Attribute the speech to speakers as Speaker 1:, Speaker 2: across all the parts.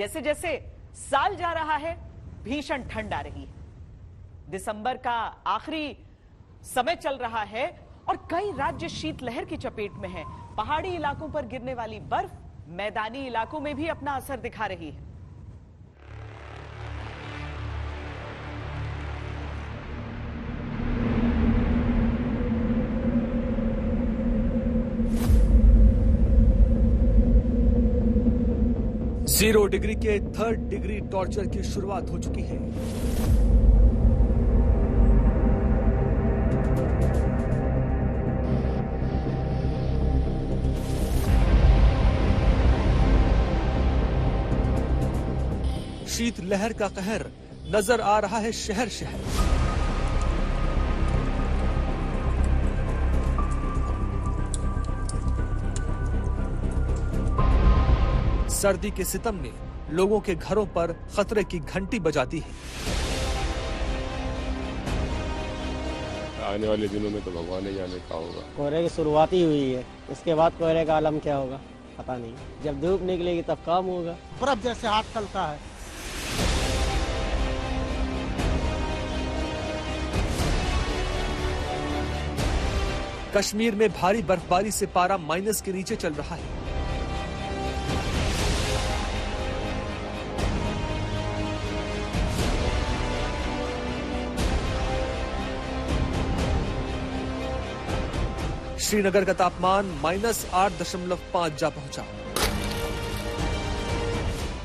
Speaker 1: जैसे जैसे साल जा रहा है, भीषण ठंड आ रही है। दिसंबर का आखिरी समय चल रहा है और कई राज्य शीतलहर की चपेट में हैं। पहाड़ी इलाकों पर गिरने वाली बर्फ मैदानी इलाकों में भी अपना असर दिखा रही है।
Speaker 2: जीरो डिग्री के 3rd डिग्री टॉर्चर की शुरुआत हो चुकी है। शीत लहर का कहर नजर आ रहा है शहर शहर। सर्दी के सितम ने लोगों के घरों पर खतरे की घंटी बजाती है।
Speaker 3: आने वाले दिनों में तो भगवान ही जाने क्या होगा।
Speaker 4: कोहरे की शुरुआत ही हुई है, इसके बाद कोहरे का आलम क्या होगा पता नहीं। जब धूप निकलेगी तब काम होगा।
Speaker 5: बर्फ जैसे हाथ चलता है।
Speaker 2: कश्मीर में भारी बर्फबारी से पारा माइनस के नीचे चल रहा है। श्रीनगर का तापमान -8.5 जा पहुंचा।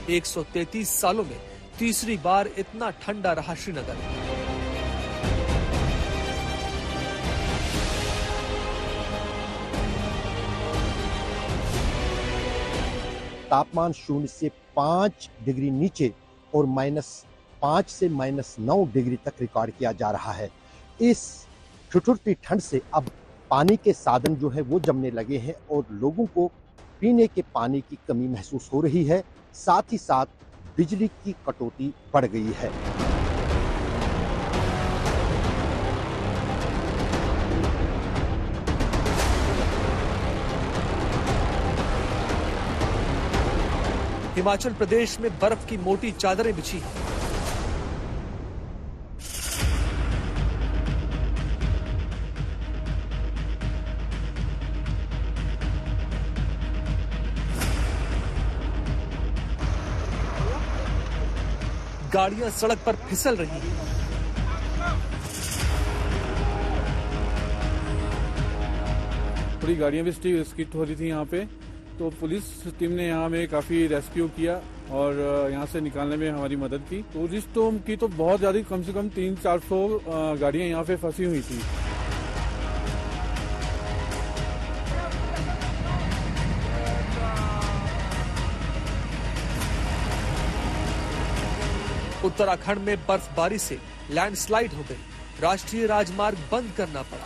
Speaker 2: 133 सालों में तीसरी बार इतना ठंडा रहा श्रीनगर।
Speaker 6: तापमान 0 से 5 डिग्री नीचे और -5 से -9 डिग्री तक रिकॉर्ड किया जा रहा है। इस ठिठुरती ठंड से अब पानी के साधन जो है वो जमने लगे हैं और लोगों को पीने के पानी की कमी महसूस हो रही है। साथ ही साथ बिजली की कटौती बढ़ गई है।
Speaker 2: हिमाचल प्रदेश में बर्फ की मोटी चादरें बिछी हैं। गाड़ियां सड़क पर फिसल रही हैं।
Speaker 7: थोड़ी गाड़ियां भी स्किट हो रही थी यहाँ पे, तो पुलिस टीम ने यहाँ में काफी रेस्क्यू किया और यहाँ से निकालने में हमारी मदद की। टूरिस्टों की तो बहुत ज्यादा, कम से कम 300-400 गाड़ियां यहाँ पे फंसी हुई थी।
Speaker 2: उत्तराखंड में बर्फबारी से लैंडस्लाइड हो गई। राष्ट्रीय राजमार्ग बंद करना पड़ा।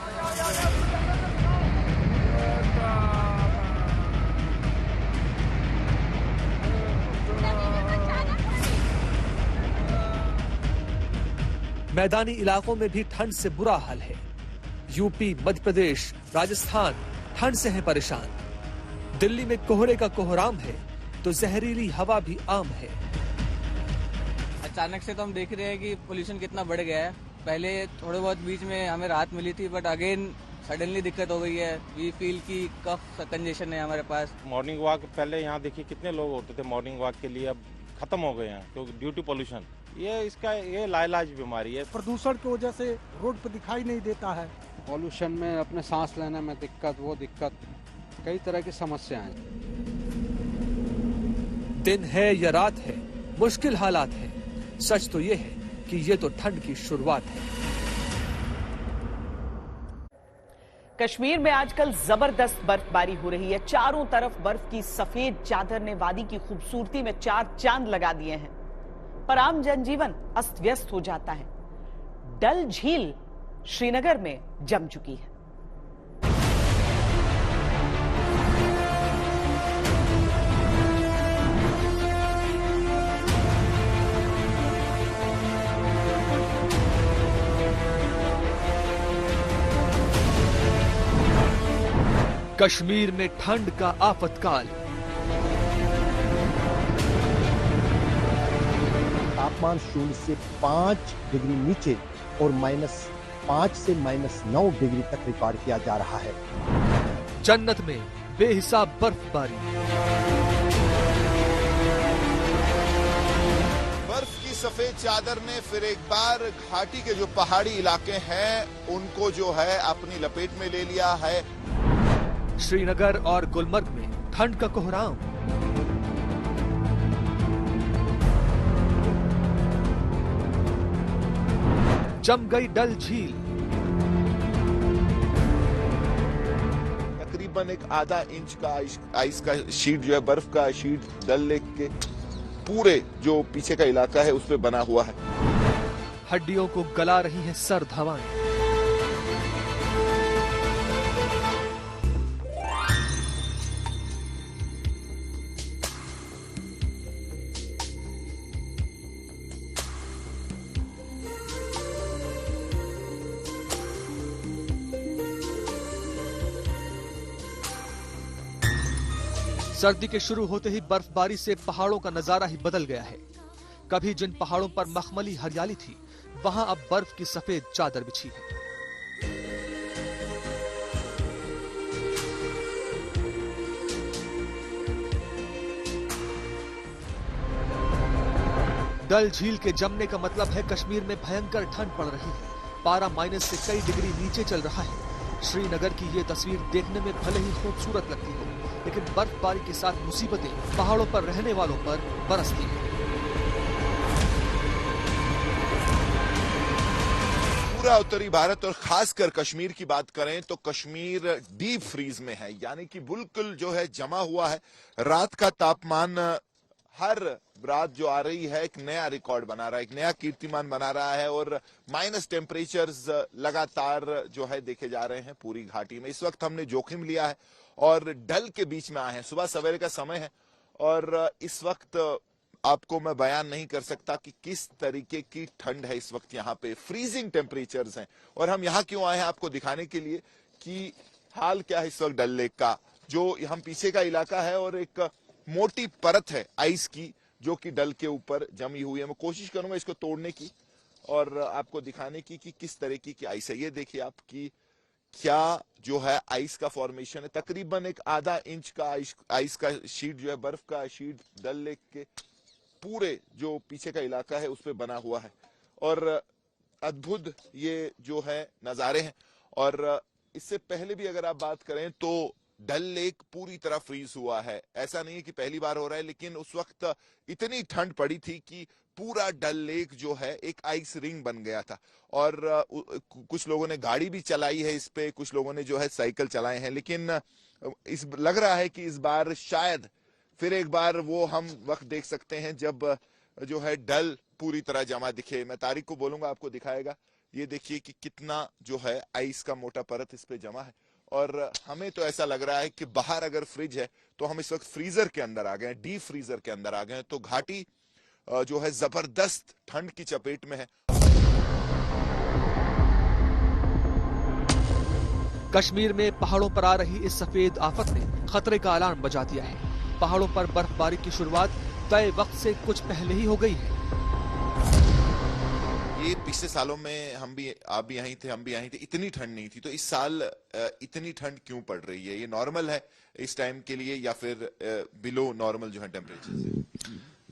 Speaker 2: मैदानी इलाकों में भी ठंड से बुरा हाल है। यूपी, मध्य प्रदेश, राजस्थान ठंड से है परेशान। दिल्ली में कोहरे का कोहराम है तो जहरीली हवा भी आम है।
Speaker 8: अचानक से तो हम देख रहे हैं कि पोल्यूशन कितना बढ़ गया है। पहले थोड़े बहुत बीच में हमें राहत मिली थी, बट अगेन सडनली दिक्कत हो गई है। वी फील की कफ कंजेशन है हमारे पास।
Speaker 9: मॉर्निंग वॉक पहले यहाँ देखिए कितने लोग होते थे मॉर्निंग वॉक के लिए, अब खत्म हो गए हैं क्योंकि ड्यू टू पोल्यूशन। ये लाइलाज बीमारी है।
Speaker 5: प्रदूषण की वजह से रोड पर दिखाई नहीं देता है।
Speaker 10: पॉल्यूशन में अपने सांस लेने में दिक्कत, वो दिक्कत, कई तरह की समस्याएं हैं।
Speaker 2: दिन है या रात है, मुश्किल हालात है। सच तो ये है कि ये तो ठंड की शुरुआत है।
Speaker 1: कश्मीर में आजकल जबरदस्त बर्फबारी हो रही है। चारों तरफ बर्फ की सफेद चादर ने वादी की खूबसूरती में 4 चांद लगा दिए हैं, पर आम जनजीवन अस्त व्यस्त हो जाता है। डल झील श्रीनगर में जम चुकी है।
Speaker 2: कश्मीर में ठंड का आफतकाल।
Speaker 6: तापमान 0 से 5 डिग्री नीचे और -5 से -9 डिग्री तक रिकॉर्ड किया जा रहा है।
Speaker 2: जन्नत में बेहिसाब बर्फबारी,
Speaker 11: बर्फ की सफेद चादर ने फिर एक बार घाटी के जो पहाड़ी इलाके हैं उनको जो है अपनी लपेट में ले लिया है।
Speaker 2: श्रीनगर और गुलमर्ग में ठंड का कोहराम, जम गई डल झील,
Speaker 11: तकरीबन एक आधा इंच का आइस का शीट जो है, बर्फ का शीट डल लेक के पूरे जो पीछे का इलाका है उस पे बना हुआ है।
Speaker 2: हड्डियों को गला रही हैं सर्द हवाएं। सर्दी के शुरू होते ही बर्फबारी से पहाड़ों का नजारा ही बदल गया है। कभी जिन पहाड़ों पर मखमली हरियाली थी, वहां अब बर्फ की सफेद चादर बिछी है। डल झील के जमने का मतलब है कश्मीर में भयंकर ठंड पड़ रही है। पारा माइनस से कई डिग्री नीचे चल रहा है। श्रीनगर की ये तस्वीर देखने में भले ही खूबसूरत लगती हो, लेकिन बर्फबारी के साथ मुसीबतें पहाड़ों पर रहने वालों पर बरसती हैं।
Speaker 11: पूरा उत्तरी भारत और खासकर कश्मीर की बात करें तो कश्मीर डीप फ्रीज में है, यानी कि बिल्कुल जो है जमा हुआ है। रात का तापमान हर रात जो आ रही है एक नया रिकॉर्ड बना रहा है, एक नया कीर्तिमान बना रहा है और माइनस टेम्परेचर्स लगातार जो है देखे जा रहे हैं पूरी घाटी में। इस वक्त हमने जोखिम लिया है और डल के बीच में आए हैं। सुबह सवेरे का समय है और इस वक्त आपको मैं बयान नहीं कर सकता कि किस तरीके की ठंड है इस वक्त यहाँ पे। फ्रीजिंग टेम्परेचर्स हैं और हम यहाँ क्यों आए हैं आपको दिखाने के लिए कि हाल क्या है इस वक्त डल लेक का। जो हम पीछे का इलाका है और एक मोटी परत है आइस की जो कि डल के ऊपर जमी हुई है। मैं कोशिश करूंगा इसको तोड़ने की और आपको दिखाने की कि किस तरीके की आइस है। ये देखिए आप कि क्या जो है आइस का फॉर्मेशन है। तकरीबन एक आधा इंच का आइस का शीट जो है, बर्फ का शीट डल लेक के पूरे जो पीछे का इलाका है उस पे बना हुआ है और अद्भुत ये जो है नजारे हैं। और इससे पहले भी अगर आप बात करें तो डल लेक पूरी तरह फ्रीज हुआ है। ऐसा नहीं है कि पहली बार हो रहा है, लेकिन उस वक्त इतनी ठंड पड़ी थी कि पूरा डल लेक जो है एक आइस रिंग बन गया था। और कुछ लोगों ने गाड़ी भी चलाई है इस पे, कुछ लोगों ने जो है साइकिल चलाए हैं, लेकिन लग रहा है कि इस बार शायद फिर एक बार वो हम वक्त देख सकते हैं जब जो है डल पूरी तरह जमा दिखे। मैं तारीख को बोलूंगा, आपको दिखाएगा। ये देखिए कि कितना जो है आइस का मोटा परत इस पे जमा है और हमें तो ऐसा लग रहा है कि बाहर अगर फ्रिज है तो हम इस वक्त फ्रीजर के अंदर आ गए, डीप फ्रीजर के अंदर आ गए। तो घाटी जो है जबरदस्त ठंड की चपेट में है।
Speaker 2: कश्मीर में पहाड़ों पर आ रही इस सफेद आफत ने खतरे का अलार्म बजा दिया है। पहाड़ों पर बर्फबारी की शुरुआत तय वक्त से कुछ पहले ही हो गई है।
Speaker 11: ये पिछले सालों में आप भी यहीं थे, हम भी यहीं थे, इतनी ठंड नहीं थी। तो इस साल इतनी ठंड क्यों पड़ रही है? ये नॉर्मल है इस टाइम के लिए या फिर बिलो नॉर्मल जो है टेम्परेचर?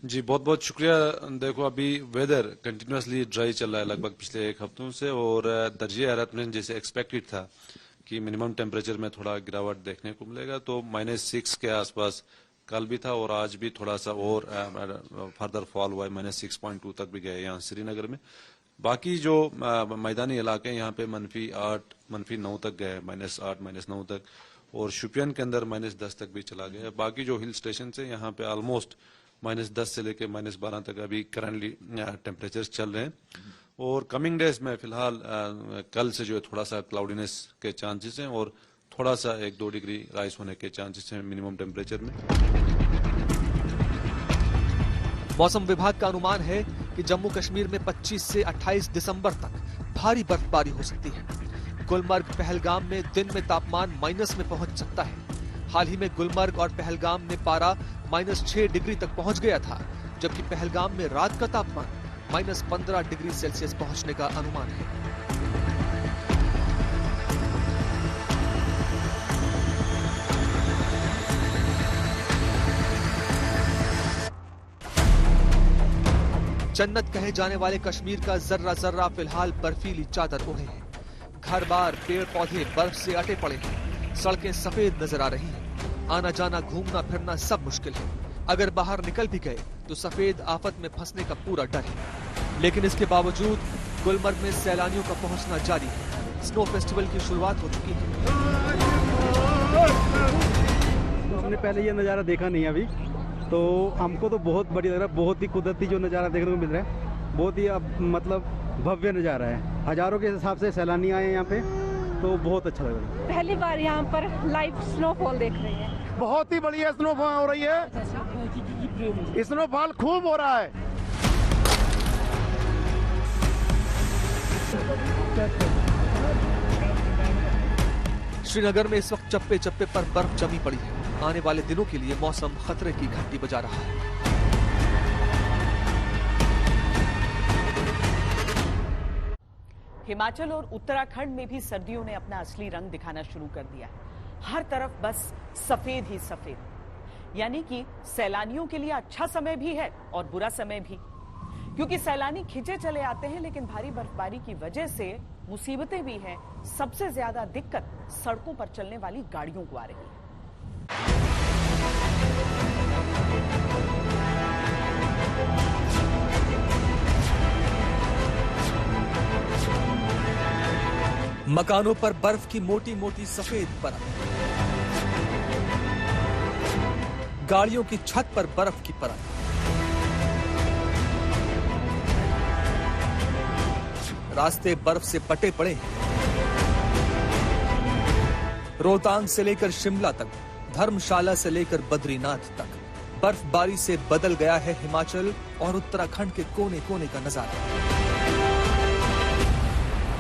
Speaker 12: जी बहुत बहुत शुक्रिया। देखो अभी वेदर कंटिन्यूसली ड्राई चल रहा है लगभग पिछले एक हफ्तों से और दर्जे हरारत में जैसे एक्सपेक्टेड था कि मिनिमम टेम्परेचर में थोड़ा गिरावट देखने को मिलेगा, तो -6 के आसपास कल भी था और आज भी थोड़ा सा और फर्दर फॉल हुआ है, -6.2 तक भी गए यहाँ श्रीनगर में। बाकी जो मैदानी इलाके यहाँ पे -8 -9 तक गए, -8 -9 तक, और शुपियन के अंदर -10 तक भी चला गया। बाकी जो हिल स्टेशन है यहाँ पे ऑलमोस्ट -10 से लेके -12 तक अभी करंटली टेम्परेचर चल रहे हैं। और कमिंग डेज में फिलहाल कल से जो है थोड़ा सा क्लाउडीनेस के चांसेस हैं और थोड़ा सा 1-2 डिग्री राइज होने के चांसेस हैं मिनिमम टेम्परेचर में।
Speaker 2: मौसम विभाग का अनुमान है कि जम्मू कश्मीर में 25 से 28 दिसंबर तक भारी बर्फबारी हो सकती है। गुलमर्ग पहलगाम में दिन में तापमान माइनस में पहुंच सकता है। हाल ही में गुलमर्ग और पहलगाम में पारा -6 डिग्री तक पहुंच गया था, जबकि पहलगाम में रात का तापमान -15 डिग्री सेल्सियस पहुंचने का अनुमान है। जन्नत कहे जाने वाले कश्मीर का जर्रा जर्रा फिलहाल बर्फीली चादर ओढ़े है। घर बार पेड़ पौधे बर्फ से अटे पड़े हैं। सड़कें सफेद नजर आ रही हैं। आना जाना घूमना फिरना सब मुश्किल है। अगर बाहर निकल भी गए तो सफेद आफत में फंसने का पूरा डर है। लेकिन इसके बावजूद गुलमर्ग में सैलानियों का पहुंचना जारी है। स्नो फेस्टिवल की शुरुआत हो चुकी है।
Speaker 13: तो हमने पहले ये नज़ारा देखा नहीं अभी, तो हमको तो बहुत बढ़िया लग रहा है। बहुत ही कुदरती जो नज़ारा देखने को मिल रहा है, बहुत ही मतलब भव्य नज़ारा है। हजारों के हिसाब से सैलानी आए हैं यहाँ पे, तो बहुत अच्छा लग रहा है।
Speaker 14: पहली बार यहाँ पर लाइव स्नोफॉल देख रहे हैं।
Speaker 15: बहुत ही बढ़िया स्नोफॉल हो रही है। स्नोफॉल खूब हो रहा है।
Speaker 2: श्रीनगर में इस वक्त चप्पे चप्पे पर बर्फ जमी पड़ी है। आने वाले दिनों के लिए मौसम खतरे की घंटी बजा रहा है।
Speaker 1: हिमाचल और उत्तराखंड में भी सर्दियों ने अपना असली रंग दिखाना शुरू कर दिया है। हर तरफ बस सफेद ही सफेद। यानी कि सैलानियों के लिए अच्छा समय भी है और बुरा समय भी, क्योंकि सैलानी खिंचे चले आते हैं, लेकिन भारी बर्फबारी की वजह से मुसीबतें भी हैं। सबसे ज्यादा दिक्कत सड़कों पर चलने वाली गाड़ियों को आ रही है।
Speaker 2: मकानों पर बर्फ की मोटी मोटी सफेद परत, गाड़ियों की छत पर बर्फ की परत, रास्ते बर्फ से पटे पड़े हैं। रोहतांग से लेकर शिमला तक, धर्मशाला से लेकर बद्रीनाथ तक बर्फबारी से बदल गया है हिमाचल और उत्तराखंड के कोने कोने का नजारा।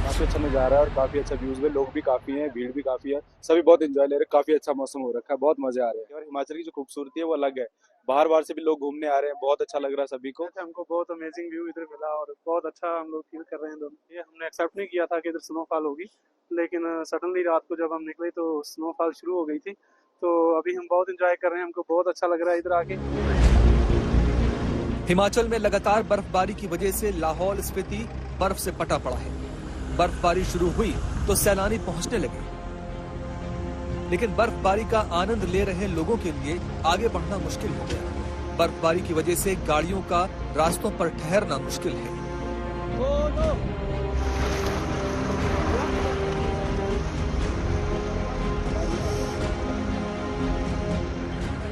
Speaker 16: काफी अच्छा नजारा है और काफी अच्छा व्यूज में, लोग भी काफी हैं, भीड़ भी काफी है, सभी बहुत एंजॉय ले रहे हैं। काफी अच्छा मौसम हो रखा है, बहुत मजे आ रहे हैं और हिमाचल की जो खूबसूरती है वो अलग है। बाहर बाहर से भी लोग घूमने आ रहे हैं, बहुत अच्छा लग रहा है सभी को।
Speaker 17: हमको बहुत अमेजिंग व्यू इधर मिला और बहुत अच्छा हम लोग फील कर रहे हैं दोनों। ये हमने एक्सेप्ट नहीं किया था कि इधर स्नोफॉल होगी, लेकिन सडनली रात को जब हम निकले तो स्नोफॉल शुरू हो गई थी। तो अभी हम बहुत एंजॉय कर रहे हैं, हमको बहुत अच्छा लग रहा है इधर आके।
Speaker 2: हिमाचल में लगातार बर्फबारी की वजह से लाहौल स्पीति बर्फ से पटा पड़ा है। बर्फबारी शुरू हुई तो सैलानी पहुंचने लगे, लेकिन बर्फबारी का आनंद ले रहे लोगों के लिए आगे बढ़ना मुश्किल हो गया। बर्फबारी की वजह से गाड़ियों का रास्तों पर ठहरना मुश्किल है।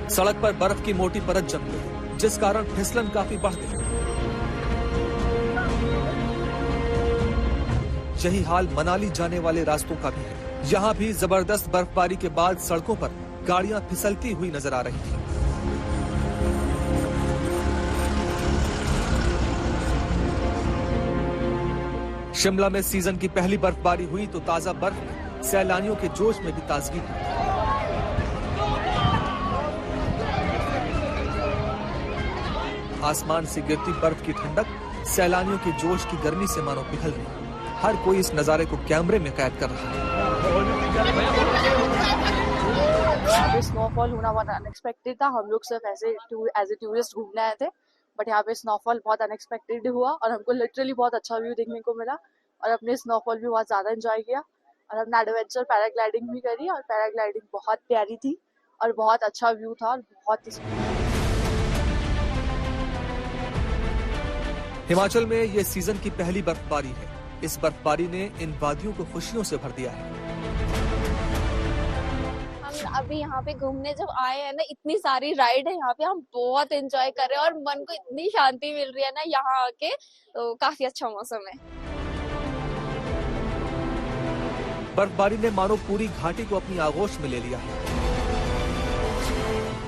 Speaker 2: सड़क पर बर्फ की मोटी परत जम गई, जिस कारण फिसलन काफी बढ़ गई। यही हाल मनाली जाने वाले रास्तों का भी है। यहाँ भी जबरदस्त बर्फबारी के बाद सड़कों पर गाड़ियां फिसलती हुई नजर आ रही थी। शिमला में सीजन की पहली बर्फबारी हुई तो ताजा बर्फ में सैलानियों के जोश में भी ताजगी हुई। आसमान से गिरती बर्फ की ठंडक सैलानियों के जोश की गर्मी से मानो पिघल गई। हर कोई इस नजारे को कैमरे में कैद कर रहा है।
Speaker 18: यहाँ पे स्नोफॉल होना बहुत अनएक्सपेक्टेड था। हम लोग सिर्फ ऐसे एज ए टूरिस्ट घूमने आए थे, बट यहाँ पे स्नोफॉल बहुत अनएक्सपेक्टेड हुआ और हमको लिटरली बहुत अच्छा व्यू देखने को मिला और अपने स्नोफॉल भी बहुत ज्यादा एंजॉय किया। और हमने एडवेंचर पैराग्लाइडिंग भी करी और पैराग्लाइडिंग बहुत प्यारी थी और बहुत अच्छा व्यू था और बहुत ही।
Speaker 2: हिमाचल में ये सीजन की पहली बर्फबारी है। इस बर्फबारी ने इन वादियों को खुशियों से भर दिया है।
Speaker 19: हम अभी यहाँ पे घूमने जब आए हैं ना, इतनी सारी राइड है यहाँ पे, हम बहुत एंजॉय कर रहे हैं और मन को इतनी शांति मिल रही है ना यहाँ आके, तो काफी अच्छा मौसम है।
Speaker 2: बर्फबारी ने मानो पूरी घाटी को अपनी आगोश में ले लिया है।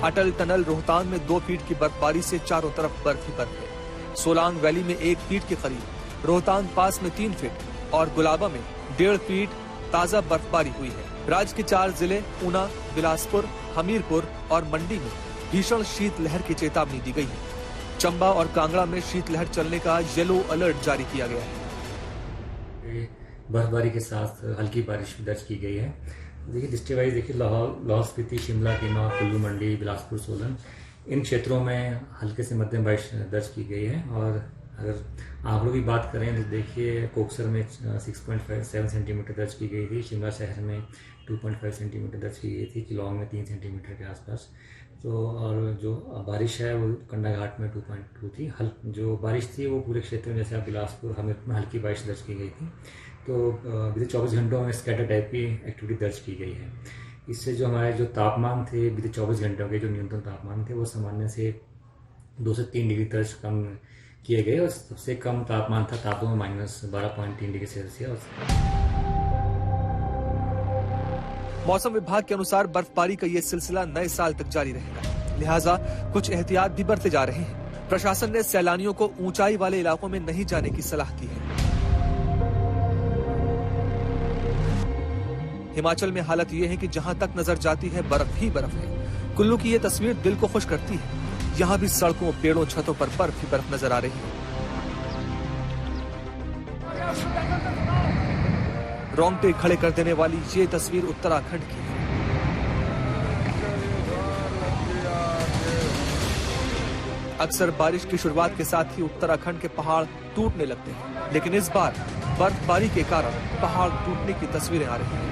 Speaker 2: अटल टनल रोहतांग में 2 फीट की बर्फबारी से चारों तरफ बर्फ ही बर्फ है। सोलांग वैली में 1 फीट के करीब, रोहतांग पास में 3 फीट और गुलाबा में 1.5 फीट ताजा बर्फबारी हुई है। राज्य के 4 जिले ऊना, बिलासपुर, हमीरपुर और मंडी में भीषण शीत लहर की चेतावनी दी गई है। चंबा और कांगड़ा में शीतलहर चलने का येलो अलर्ट जारी किया गया है।
Speaker 20: बर्फबारी के साथ हल्की बारिश दर्ज की गई है। देखिए डिस्ट्रिक्ट वाइज देखिए लाहौल स्पीति, शिमला, किन्नौर, कुल्लू, मंडी, बिलासपुर, सोलन, इन क्षेत्रों में हल्के से मध्यम बारिश दर्ज की गई है। और अगर आंकड़ों की बात करें तो देखिए कोकसर में 6.57 सेंटीमीटर दर्ज की गई थी, शिमला शहर में 2.5 सेंटीमीटर दर्ज की गई थी, किलोंग में 3 सेंटीमीटर के आसपास। तो और जो बारिश है वो कंडाघाट में 2.2 थी। जो बारिश थी वो पूरे क्षेत्र में, जैसे आप बिलासपुर, हमीरपुर में हल्की बारिश दर्ज की गई थी। तो बीते 24 घंटों में स्कैटर टाइप की एक्टिविटी दर्ज की गई है। इससे जो हमारे जो तापमान थे बीते 24 घंटों के जो न्यूनतम तापमान थे वो सामान्य से 2 से 3 डिग्री दर्ज कम किए गए और सबसे कम तापमान था तापमान में -12.3 डिग्री सेल्सियस।
Speaker 2: मौसम विभाग के अनुसार बर्फबारी का ये सिलसिला नए साल तक जारी रहेगा, लिहाजा कुछ एहतियात भी बरते जा रहे हैं। प्रशासन ने सैलानियों को ऊंचाई वाले इलाकों में नहीं जाने की सलाह दी है। हिमाचल में हालत ये है कि जहां तक नजर जाती है बर्फ ही बर्फ है। कुल्लू की ये तस्वीर दिल को खुश करती है। यहाँ भी सड़कों, पेड़ों, छतों पर बर्फ ही बर्फ नजर आ रही है। रोंगटे खड़े कर देने वाली ये तस्वीर उत्तराखंड की है। अक्सर बारिश की शुरुआत के साथ ही उत्तराखंड के पहाड़ टूटने लगते हैं, लेकिन इस बार बर्फबारी के कारण पहाड़ टूटने की तस्वीरें आ रही हैं।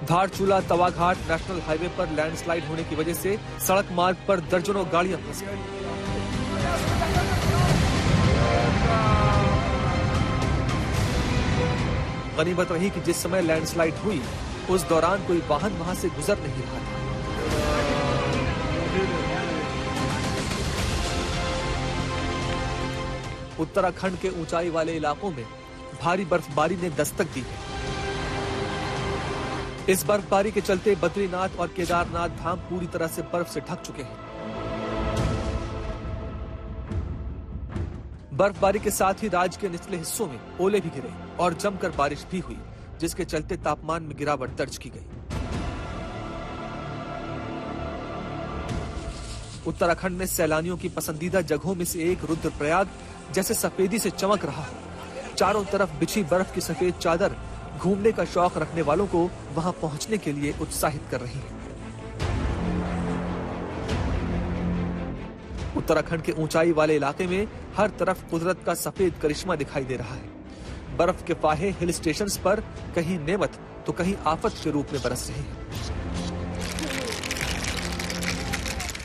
Speaker 2: धारचूला तवाघाट नेशनल हाईवे पर लैंडस्लाइड होने की वजह से सड़क मार्ग पर दर्जनों गाड़ियां फंस गईं। गनीमत रही कि जिस समय लैंडस्लाइड हुई उस दौरान कोई वाहन वहां से गुजर नहीं रहा था। उत्तराखंड के ऊंचाई वाले इलाकों में भारी बर्फबारी ने दस्तक दी है। इस बर्फबारी के चलते बद्रीनाथ और केदारनाथ धाम पूरी तरह से बर्फ से ढक चुके हैं। बर्फबारी के साथ ही राज्य के निचले हिस्सों में ओले भी गिरे और जमकर बारिश भी हुई, जिसके चलते तापमान में गिरावट दर्ज की गई। उत्तराखंड में सैलानियों की पसंदीदा जगहों में से एक रुद्रप्रयाग जैसे सफेदी से चमक रहा हो। चारों तरफ बिछी बर्फ की सफेद चादर घूमने का शौक रखने वालों को वहां पहुंचने के लिए उत्साहित कर रही है। उत्तराखंड के ऊंचाई वाले इलाके में हर तरफ कुदरत का सफेद करिश्मा दिखाई दे रहा है। बर्फ के फाहे हिल स्टेशंस पर कहीं नेमत तो कहीं आफत के रूप में बरस रहे हैं।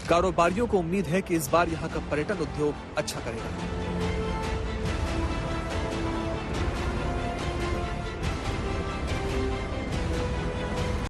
Speaker 2: कारोबारियों को उम्मीद है कि इस बार यहां का पर्यटन उद्योग अच्छा करेगा।